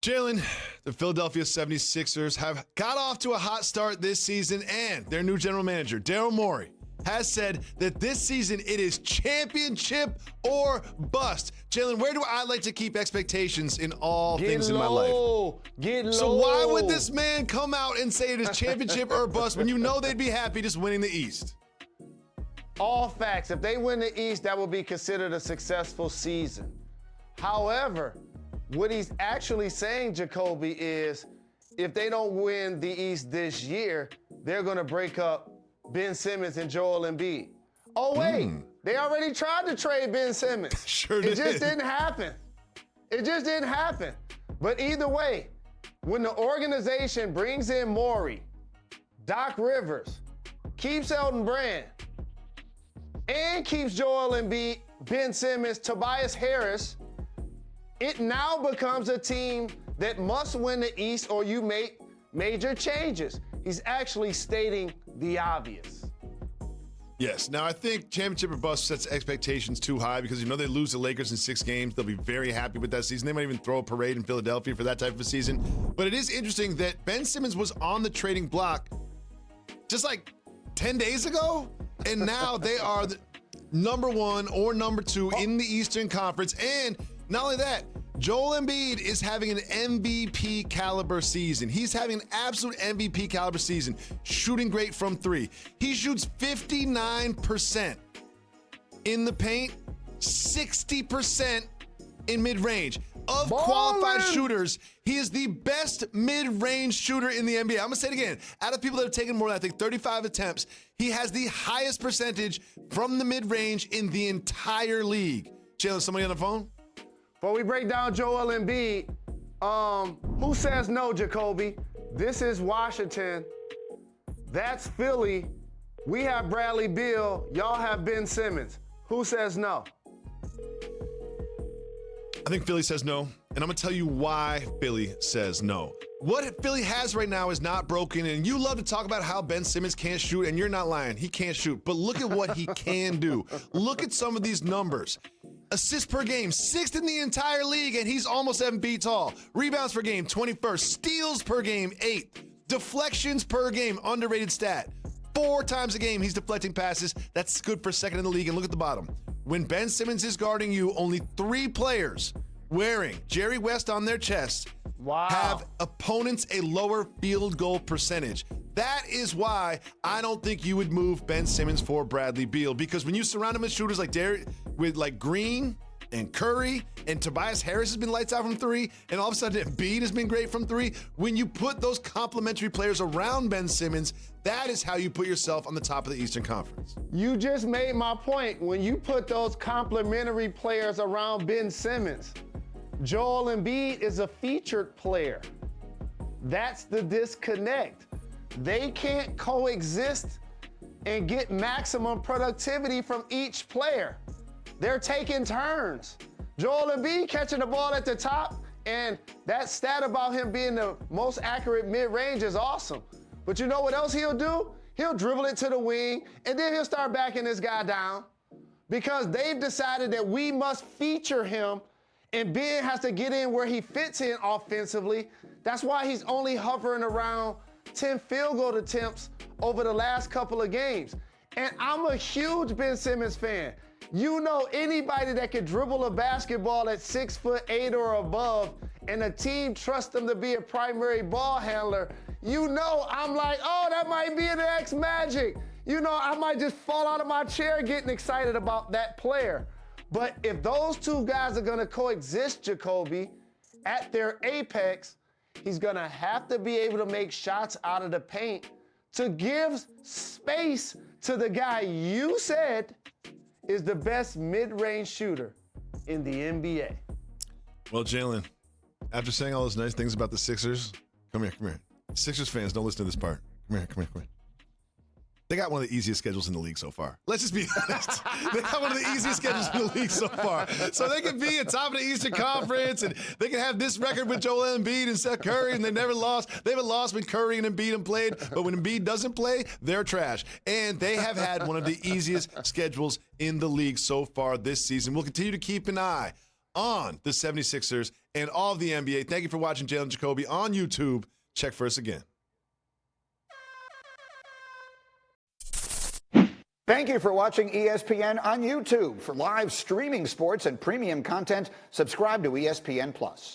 Jalen, the Philadelphia 76ers have got off to a hot start this season, and their new general manager, Daryl Morey, has said that this season it is championship or bust. Jalen, where do I like to keep expectations in all things in my life? Get low. So why would this man come out and say it is championship or bust when you know they'd be happy just winning the East? All facts. If they win the East, that will be considered a successful season. However, what he's actually saying, Jacoby, is if they don't win the East this year, they're going to break up Ben Simmons and Joel Embiid. Oh, wait. They already tried to trade Ben Simmons. Sure did. It just didn't happen. It just didn't happen. But either way, when the organization brings in Morey, Doc Rivers, keeps Elton Brand, and keeps Joel Embiid, Ben Simmons, Tobias Harris, it now becomes a team that must win the East or you make major changes. He's actually stating the obvious. Yes. Now, I think championship or bust sets expectations too high because, they lose the Lakers in 6 games. They'll be very happy with that season. They might even throw a parade in Philadelphia for that type of a season. But it is interesting that Ben Simmons was on the trading block just like 10 days ago, and now they are the number 1 or number 2 in the Eastern Conference. And not only that, Joel Embiid is having an MVP caliber season. He's having an absolute MVP caliber season, shooting great from 3. He shoots 59% in the paint, 60% in mid-range. Of qualified shooters, he is the best mid-range shooter in the NBA. I'm going to say it again. Out of people that have taken more than, I think, 35 attempts, he has the highest percentage from the mid-range in the entire league. Jalen, somebody on the phone? Before we break down Joel Embiid, who says no, Jacoby? This is Washington. That's Philly. We have Bradley Beal. Y'all have Ben Simmons. Who says no? I think Philly says no, and I'm going to tell you why Philly says no. What Philly has right now is not broken, and you love to talk about how Ben Simmons can't shoot, and you're not lying. He can't shoot, but look at what he can do. Look at some of these numbers. Assists per game, 6th in the entire league, and he's almost 7 feet tall. Rebounds per game, 21st. Steals per game, 8th. Deflections per game, underrated stat. 4 times a game he's deflecting passes. That's good for 2nd in the league. And look at the bottom. When Ben Simmons is guarding you, only 3 players wearing Jerry West on their chests have opponents a lower field goal percentage. That is why I don't think you would move Ben Simmons for Bradley Beal, because when you surround him with shooters like Green and Curry, and Tobias Harris has been lights out from 3, and all of a sudden Embiid has been great from 3, when you put those complementary players around Ben Simmons, that is how you put yourself on the top of the Eastern Conference. You just made my point. When you put those complementary players around Ben Simmons, Joel Embiid is a featured player. That's the disconnect. They can't coexist and get maximum productivity from each player. They're taking turns. Joel Embiid catching the ball at the top, and that stat about him being the most accurate mid-range is awesome. But you know what else he'll do? He'll dribble it to the wing, and then he'll start backing this guy down because they've decided that we must feature him, and Ben has to get in where he fits in offensively. That's why he's only hovering around 10 field goal attempts over the last couple of games. And I'm a huge Ben Simmons fan. You know, anybody that can dribble a basketball at 6'8" or above, and a team trusts them to be a primary ball handler, you know I'm like, oh, that might be the X Magic. You know, I might just fall out of my chair getting excited about that player. But if those 2 guys are gonna coexist, Jacoby, at their apex, he's gonna have to be able to make shots out of the paint to give space to the guy you said is the best mid-range shooter in the NBA. Well, Jalen, after saying all those nice things about the Sixers, come here. Sixers fans, don't listen to this part. Come here. They got one of the easiest schedules in the league so far. Let's just be honest. They got one of the easiest schedules in the league so far. So they can be at top of the Eastern Conference, and they can have this record with Joel Embiid and Seth Curry, and they never lost. They haven't lost when Curry and Embiid have played, but when Embiid doesn't play, they're trash. And they have had one of the easiest schedules in the league so far this season. We'll continue to keep an eye on the 76ers and all of the NBA. Thank you for watching Jalen Jacoby on YouTube. Check for us again. Thank you for watching ESPN on YouTube. For live streaming sports and premium content, subscribe to ESPN+.